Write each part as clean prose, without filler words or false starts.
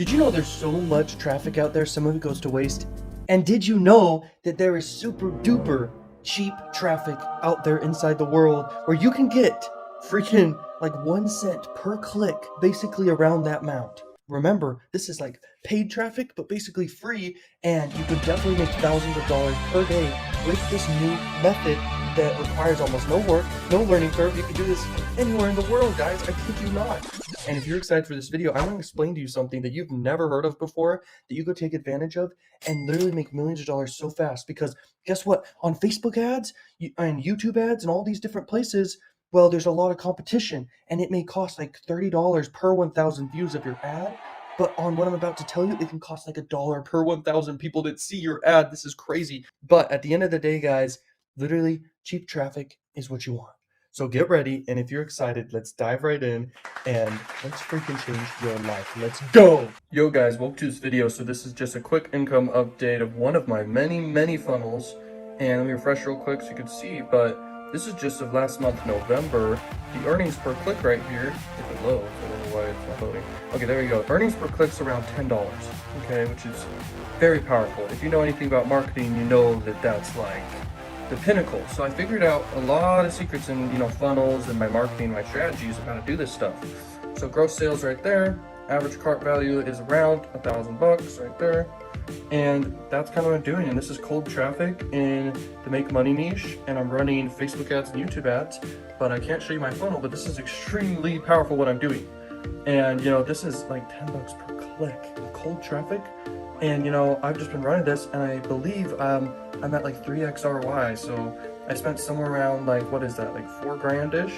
Did you know there's so much traffic out there, some of it goes to waste? And did you know that there is super duper cheap traffic out there inside the world where you can get freaking like 1 cent per click, basically around that amount? Remember, this is like paid traffic, but basically free, and you could definitely make thousands of dollars per day with this new method that requires almost no work, no learning curve. You can do this anywhere in the world, guys. I kid you not. And if you're excited for this video, I'm going to explain to you something that you've never heard of before that you could take advantage of and literally make millions of dollars so fast. Because guess what? On Facebook ads and YouTube ads and all these different places, well, there's a lot of competition, and it may cost like $30 per 1,000 views of your ad. But on what I'm about to tell you, it can cost like $1 per 1,000 people that see your ad. This is crazy. But at the end of the day, guys, literally cheap traffic is what you want. So get ready, and if you're excited, let's dive right in and let's freaking change your life. Let's go! Yo guys, welcome to this video. So this is just a quick income update of one of my many funnels. And let me refresh real quick so you can see, but this is just of last month, November. The earnings per click right here, if it loads, I don't know why it's not loading. Okay, there you go. Earnings per click's around $10, okay, which is very powerful. If you know anything about marketing, you know that that's like the pinnacle. So I figured out a lot of secrets in, funnels and my marketing, my strategies of how to do this stuff. So gross sales right there, average cart value is around $1,000 right there. And that's kind of what I'm doing. And this is cold traffic in the make money niche. And I'm running Facebook ads and YouTube ads, but I can't show you my funnel, but this is extremely powerful what I'm doing. And this is like $10 per click in cold traffic. And I've just been running this, and I believe I'm at like 3x ROI. So I spent somewhere around like, what is that, like $4 grand-ish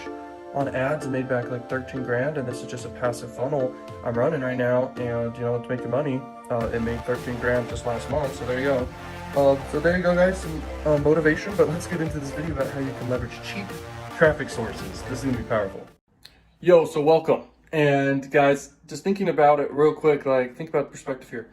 on ads and made back like 13 grand. And this is just a passive funnel I'm running right now. And it's making money. It made 13 grand just last month. So there you go. So there you go, guys, some motivation. But let's get into this video about how you can leverage cheap traffic sources. This is gonna be powerful. Yo, so welcome. And guys, just thinking about it real quick, like think about the perspective here.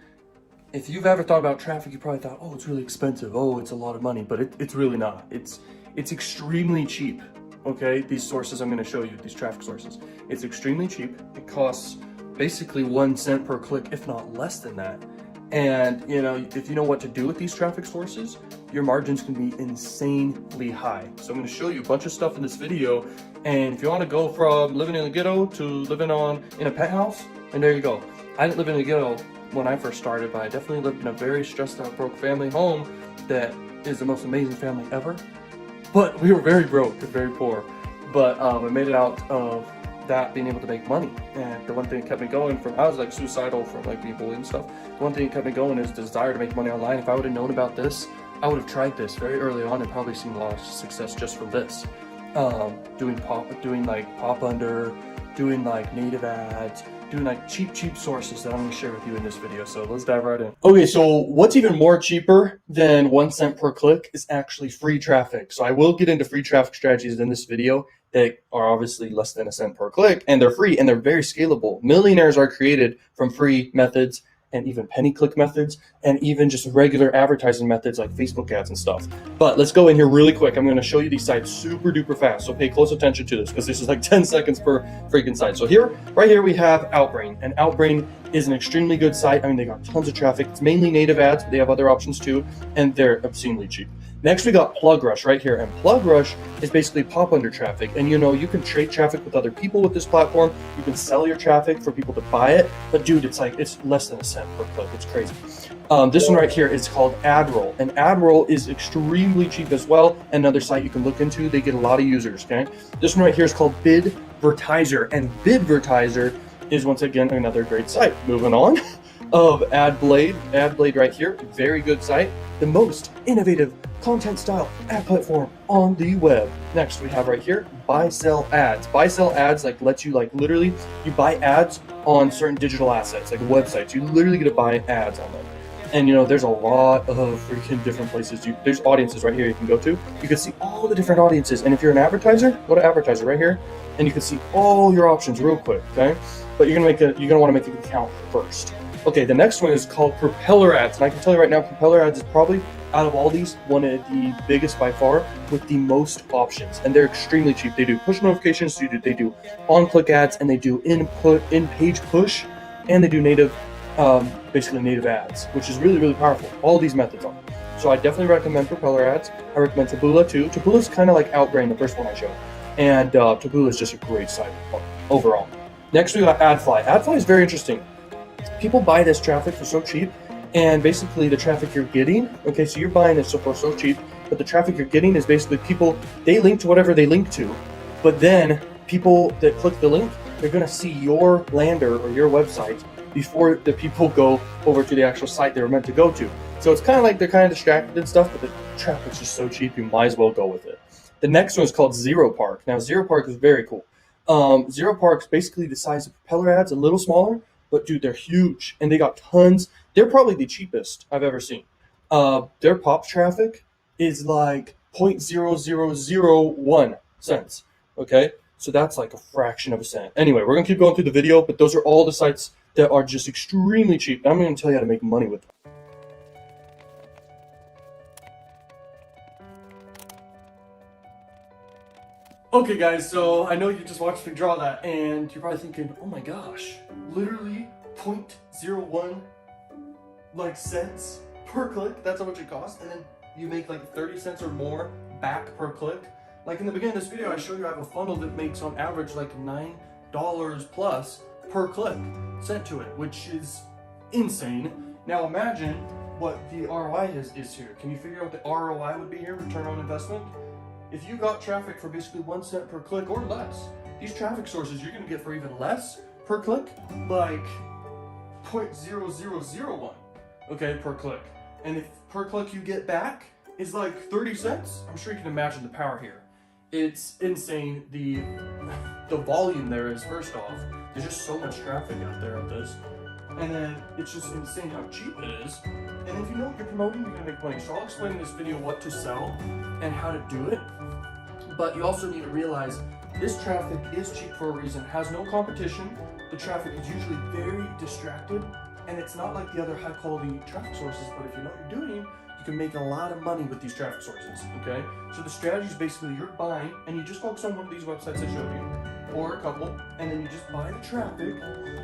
If you've ever thought about traffic, you probably thought, oh, it's really expensive. Oh, it's a lot of money, but it's really not. It's extremely cheap, okay? These sources I'm gonna show you, these traffic sources. It's extremely cheap. It costs basically 1 cent per click, if not less than that. And if you know what to do with these traffic sources, your margins can be insanely high. So I'm gonna show you a bunch of stuff in this video. And if you wanna go from living in a ghetto to living in a penthouse, and there you go. I didn't live in a ghetto when I first started, but I definitely lived in a very stressed out, broke family home that is the most amazing family ever. But we were very broke and very poor. But I made it out of that being able to make money. And the one thing that kept me going I was like suicidal from like being bullied and stuff. The one thing that kept me going is the desire to make money online. If I would have known about this, I would have tried this very early on and probably seen a lot of success just from this. Doing like pop under, doing like native ads, doing like cheap sources that I'm going to share with you in this video. So let's dive right in. Okay, so what's even more cheaper than 1 cent per click is actually free traffic. So I will get into free traffic strategies in this video that are obviously less than 1 cent per click, and they're free and they're very scalable. Millionaires are created from free methods and even penny click methods and even just regular advertising methods like Facebook ads and stuff. But let's go in here really quick. I'm going to show you these sites super duper fast. So pay close attention to this because this is like 10 seconds per freaking site. So right here we have Outbrain, and Outbrain is an extremely good site. I mean, they got tons of traffic. It's mainly native ads, but they have other options too, and they're obscenely cheap. Next, we got PlugRush right here, and PlugRush is basically pop under traffic. And you can trade traffic with other people with this platform. You can sell your traffic for people to buy it. But dude, it's less than 1 cent per click. It's crazy. This one right here is called AdRoll, and AdRoll is extremely cheap as well. Another site you can look into. They get a lot of users. Okay, this one right here is called Bidvertiser, and Bidvertiser is once again another great site. Moving on. Of AdBlade right here, very good site, the most innovative content style ad platform on the web. Next we have right here buy sell ads. Buy sell ads lets you literally you buy ads on certain digital assets like websites. You literally get to buy ads on them. And there's a lot of freaking different places. There's audiences right here you can go to. You can see all the different audiences. And if you're an advertiser, go to advertiser right here, and you can see all your options real quick. Okay, but you're gonna want to make an account first. Okay, the next one is called Propeller Ads, and I can tell you right now, Propeller Ads is probably, out of all these, one of the biggest by far with the most options, and they're extremely cheap. They do push notifications, they do on-click ads, and they do in-page push, and they do native basically native ads, which is really, really powerful. All these methods are. So I definitely recommend propeller ads. I recommend Taboola too. Taboola is kind of like Outbrain, the first one I showed. And Taboola is just a great site overall. Next, we got AdFly. AdFly is very interesting. People buy this traffic for so cheap, and basically the traffic you're getting, okay, so you're buying it for so cheap, but the traffic you're getting is basically people, they link to whatever they link to, but then people that click the link, they're going to see your lander or your website before the people go over to the actual site they were meant to go to. So it's kind of like they're kind of distracted and stuff, but the traffic's just so cheap, you might as well go with it. The next one is called Zero Park. Now, Zero Park is very cool. Zero Park's basically the size of propeller ads, a little smaller, but dude, they're huge, and they got tons. They're probably the cheapest I've ever seen. Their pop traffic is like 0.0001 cents. Okay, so that's like a fraction of a cent. Anyway, we're gonna keep going through the video, but those are all the sites that are just extremely cheap. I'm gonna tell you how to make money with them. Okay guys, so I know you just watched me draw that and you're probably thinking, oh my gosh, literally 0.01 like cents per click, that's how much it costs, and then you make like 30 cents or more back per click. Like in the beginning of this video, I showed you I have a funnel that makes on average like $9 plus per click sent to it, which is insane. Now imagine what the ROI is here. Can you figure out what the ROI would be here, return on investment? If you got traffic for basically 1 cent per click or less, these traffic sources you're gonna get for even less per click, like 0.0001, okay, per click. And if per click you get back is like 30 cents, I'm sure you can imagine the power here. It's insane the volume there is, first off. There's just so much traffic out there of this. And then it's just insane how cheap it is. And if you know what you're promoting, you're gonna make money. So I'll explain in this video what to sell and how to do it. But you also need to realize this traffic is cheap for a reason, has no competition. The traffic is usually very distracted, and it's not like the other high quality traffic sources, but if you know what you're doing, you can make a lot of money with these traffic sources, okay? So the strategy is basically you're buying, and you just focus on one of these websites I showed you, or a couple, and then you just buy the traffic,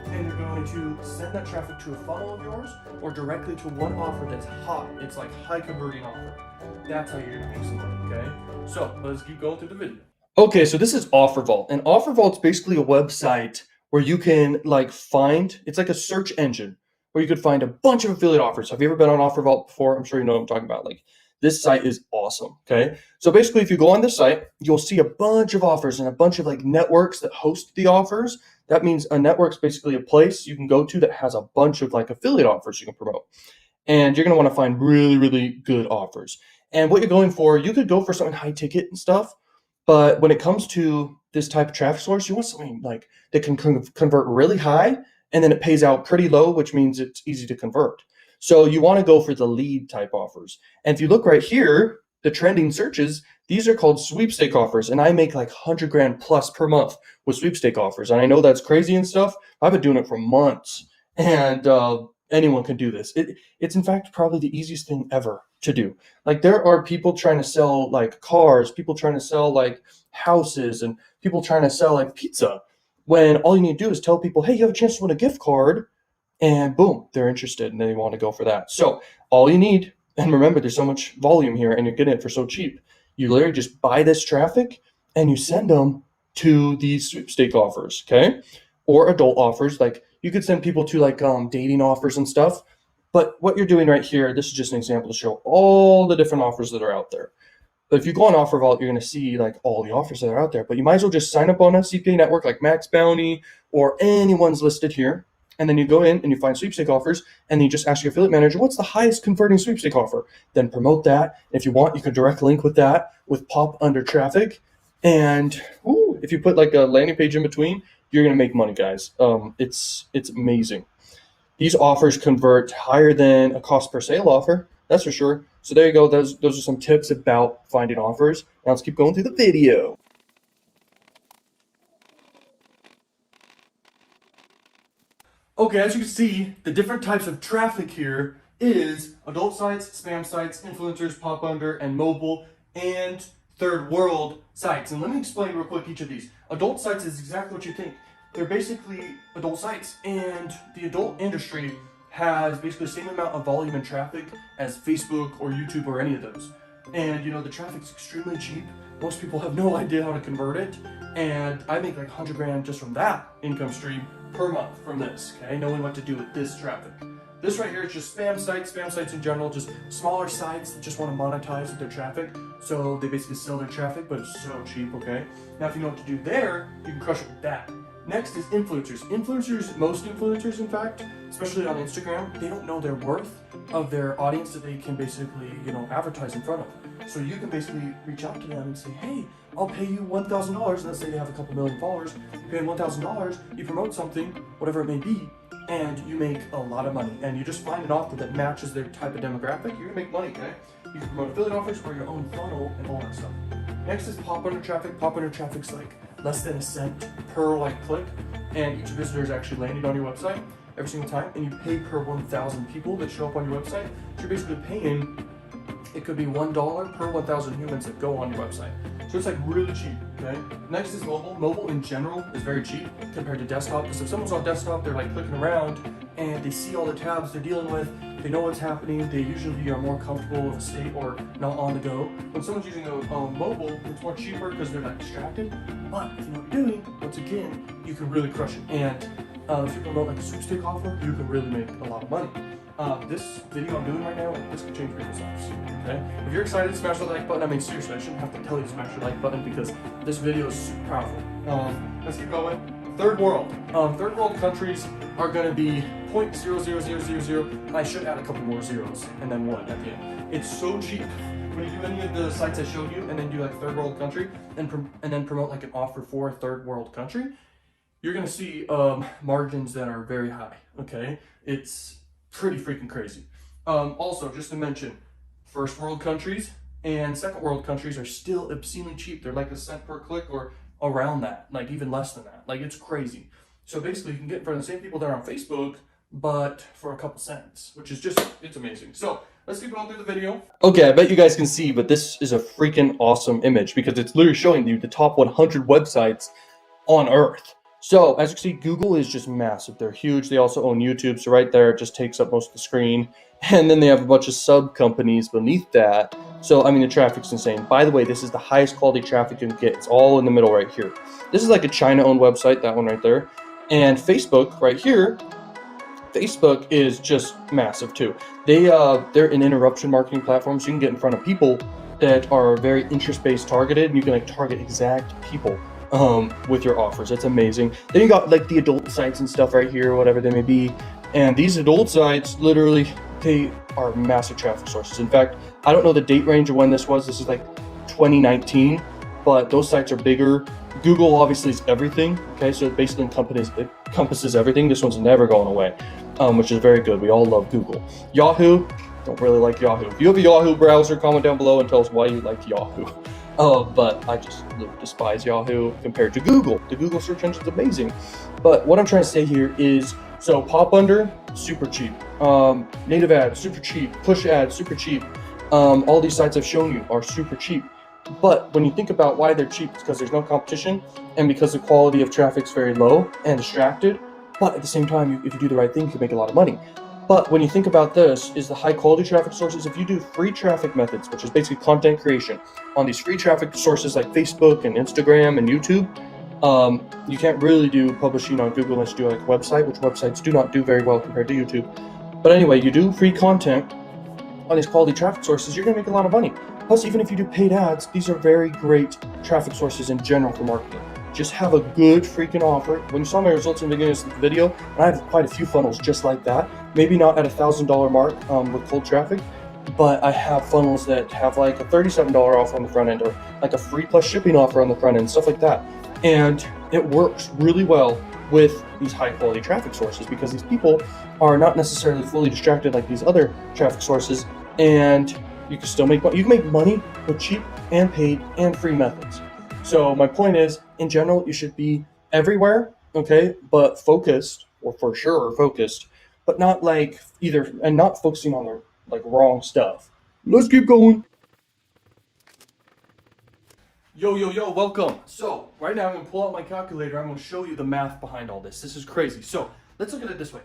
and you're going to send that traffic to a funnel of yours, or directly to one offer that's hot. It's like high converting offer. That's how you're gonna make some money, okay? So let's keep going through the video. Okay, so this is OfferVault, and OfferVault's basically a website where you can like find, it's like a search engine where you could find a bunch of affiliate offers. Have you ever been on OfferVault before? I'm sure you know what I'm talking about. Like, this site is awesome, okay? So basically, if you go on this site, you'll see a bunch of offers and a bunch of like networks that host the offers. That means a network's basically a place you can go to that has a bunch of like affiliate offers you can promote. And you're gonna wanna find really, really good offers. And what you're going for, you could go for something high ticket and stuff, but when it comes to this type of traffic source, you want something like that can convert really high, and then it pays out pretty low, which means it's easy to convert. So you want to go for the lead type offers. And if you look right here, the trending searches, these are called sweepstake offers, and I make like 100 grand plus per month with sweepstake offers. And I know that's crazy and stuff. I've been doing it for months, and anyone can do this. It's in fact probably the easiest thing ever to do. Like, there are people trying to sell like cars, people trying to sell like houses, and people trying to sell like pizza, when all you need to do is tell people, hey, you have a chance to win a gift card, and boom, they're interested and they want to go for that. So all you need, and remember, there's so much volume here and you're getting it for so cheap, you literally just buy this traffic and you send them to these sweepstake offers, okay? Or adult offers. Like, you could send people to like dating offers and stuff. But what you're doing right here, this is just an example to show all the different offers that are out there. But if you go on OfferVault, you're going to see like all the offers that are out there. But you might as well just sign up on a CPA network like Max Bounty or anyone's listed here. And then you go in and you find sweepstake offers, and then you just ask your affiliate manager, what's the highest converting sweepstake offer? Then promote that. If you want, you can direct link with that with pop under traffic. And if you put like a landing page in between, you're going to make money, guys. It's amazing. These offers convert higher than a cost per sale offer, that's for sure. So there you go. Those are some tips about finding offers. Now let's keep going through the video. Okay, as you can see, the different types of traffic here is adult sites, spam sites, influencers, pop under, and mobile, and third world sites. And let me explain real quick each of these. Adult sites is exactly what you think. They're basically adult sites, and the adult industry has basically the same amount of volume and traffic as Facebook or YouTube or any of those. And you know, the traffic's extremely cheap. Most people have no idea how to convert it. And I make like 100 grand just from that income stream per month from this, okay? Knowing what to do with this traffic. This right here is just spam sites in general, just smaller sites that just want to monetize with their traffic. So they basically sell their traffic, but it's so cheap, okay? Now if you know what to do there, you can crush it with that. Next is influencers. Most influencers in fact, especially on Instagram, they don't know their worth of their audience that they can basically, you know, advertise in front of. So you can basically reach out to them and say, hey, I'll pay you $1,000. Let's say they have a couple million followers. You pay them $1,000, you promote something, whatever it may be, and you make a lot of money. And you just find an offer that matches their type of demographic, you're gonna make money, okay? You can promote affiliate offers or your own funnel and all that stuff. Next is pop under traffic. Pop under traffic's like less than a cent per like click, and each visitor is actually landing on your website every single time, and you pay per 1,000 people that show up on your website. So you're basically paying, it could be $1 per 1,000 humans that go on your website. So it's like really cheap, okay? Next is mobile. Mobile in general is very cheap compared to desktop, because if someone's on desktop, they're like clicking around and they see all the tabs they're dealing with, they know what's happening, they usually are more comfortable with a state or not on the go. When someone's using a mobile, it's more cheaper because they're not distracted, but if you know what you're doing, once again, you can really crush it. And if you promote like a sweepstake offer, you can really make a lot of money. This video I'm doing right now, this can change people's lives, okay? If you're excited, smash the like button. I mean, seriously, I shouldn't have to tell you to smash the like button because this video is super powerful. Let's keep going. Third world. Third world countries are gonna be 0.00000. I should add a couple more zeros and then 1 at the end. It's so cheap. When you do any of the sites I showed you and then do like third world country and then promote like an offer for a third world country, you're gonna see margins that are very high, okay? It's pretty freaking crazy. Also, just to mention, first world countries and second world countries are still obscenely cheap. They're like a cent per click or around that, like even less than that. Like, it's crazy. So basically you can get in front of the same people that are on Facebook, but for a couple cents, which is just, it's amazing. So let's keep going through the video. Okay, I bet you guys can see, but this is a freaking awesome image because it's literally showing you the top 100 websites on Earth. So as you can see, Google is just massive. They're huge. They also own YouTube. So right there, it just takes up most of the screen. And then they have a bunch of sub companies beneath that. So, I mean, the traffic's insane. By the way, this is the highest quality traffic you can get. It's all in the middle right here. This is like a China-owned website, that one right there. And Facebook right here, Facebook is just massive too. They're an interruption marketing platform, so you can get in front of people that are very interest-based targeted, and you can like target exact people with your offers. It's amazing. Then you got like the adult sites and stuff right here, whatever they may be. And these adult sites, literally, they are massive traffic sources. In fact, I don't know the date range of when this was. This is like 2019, but those sites are bigger. Google obviously is everything. Okay, so it basically encompasses everything. This one's never going away, which is very good. We all love Google. Yahoo, don't really like Yahoo. If you have a Yahoo browser, comment down below and tell us why you like Yahoo. But I just despise Yahoo compared to Google. The Google search engine's amazing. But what I'm trying to say here is, so pop under, super cheap. Native ads, super cheap. Push ads, super cheap. All these sites I've shown you are super cheap. But when you think about why they're cheap, it's because there's no competition and because the quality of traffic's very low and distracted. But at the same time, if you do the right thing, you can make a lot of money. But when you think about this, is the high quality traffic sources, if you do free traffic methods, which is basically content creation on these free traffic sources like Facebook and Instagram and YouTube, you can't really do publishing on Google unless you do like a website, which websites do not do very well compared to YouTube. But anyway, you do free content on these quality traffic sources, you're gonna make a lot of money. Plus, even if you do paid ads, these are very great traffic sources in general for marketing. Just have a good freaking offer. When you saw my results in the beginning of the video, and I have quite a few funnels just like that, maybe not at $1,000 mark with cold traffic, but I have funnels that have like a $37 offer on the front end, or like a free plus shipping offer on the front end, stuff like that. And it works really well with these high quality traffic sources because these people are not necessarily fully distracted like these other traffic sources, and you can still make money. You can make money with cheap and paid and free methods. So my point is, in general, you should be everywhere, okay, but focused, or for sure focused, but not like either, and not focusing on the like wrong stuff. Let's keep going. Yo, welcome. So right now I'm gonna pull out my calculator. I'm gonna show you the math behind all this. This is crazy. So let's look at it this way.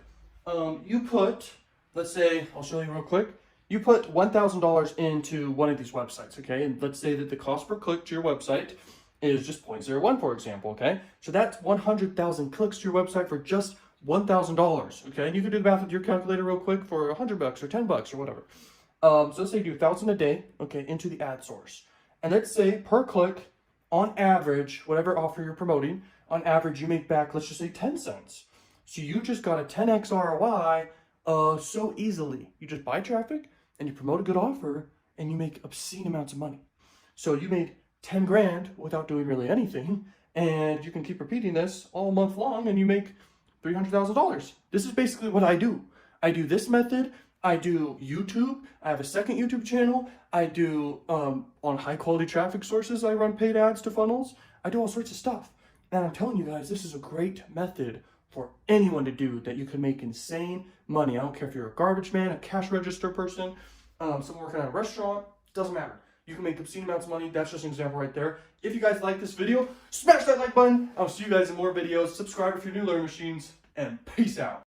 You put let's say, I'll show you real quick. You put $1,000 into one of these websites, okay? And let's say that the cost per click to your website is just 0.01, for example, okay? So that's 100,000 clicks to your website for just $1,000, okay? And you can do the math with your calculator real quick for $100 or $10 or whatever. So let's say you do 1,000 a day, okay, into the ad source. And let's say per click, on average, whatever offer you're promoting, on average you make back, let's just say 10 cents. So you just got a 10x ROI so easily. You just buy traffic and you promote a good offer and you make obscene amounts of money. So you made 10 grand without doing really anything, and you can keep repeating this all month long and you make $300,000. This is basically what I do. I do this method. I do YouTube. I have a second YouTube channel. I do on high quality traffic sources. I run paid ads to funnels. I do all sorts of stuff. And I'm telling you guys, this is a great method for anyone to do that you can make insane money. I don't care if you're a garbage man, a cash register person, someone working at a restaurant, doesn't matter. You can make obscene amounts of money. That's just an example right there. If you guys like this video, smash that like button. I'll see you guys in more videos. Subscribe if you're new, Learning Machines, and peace out.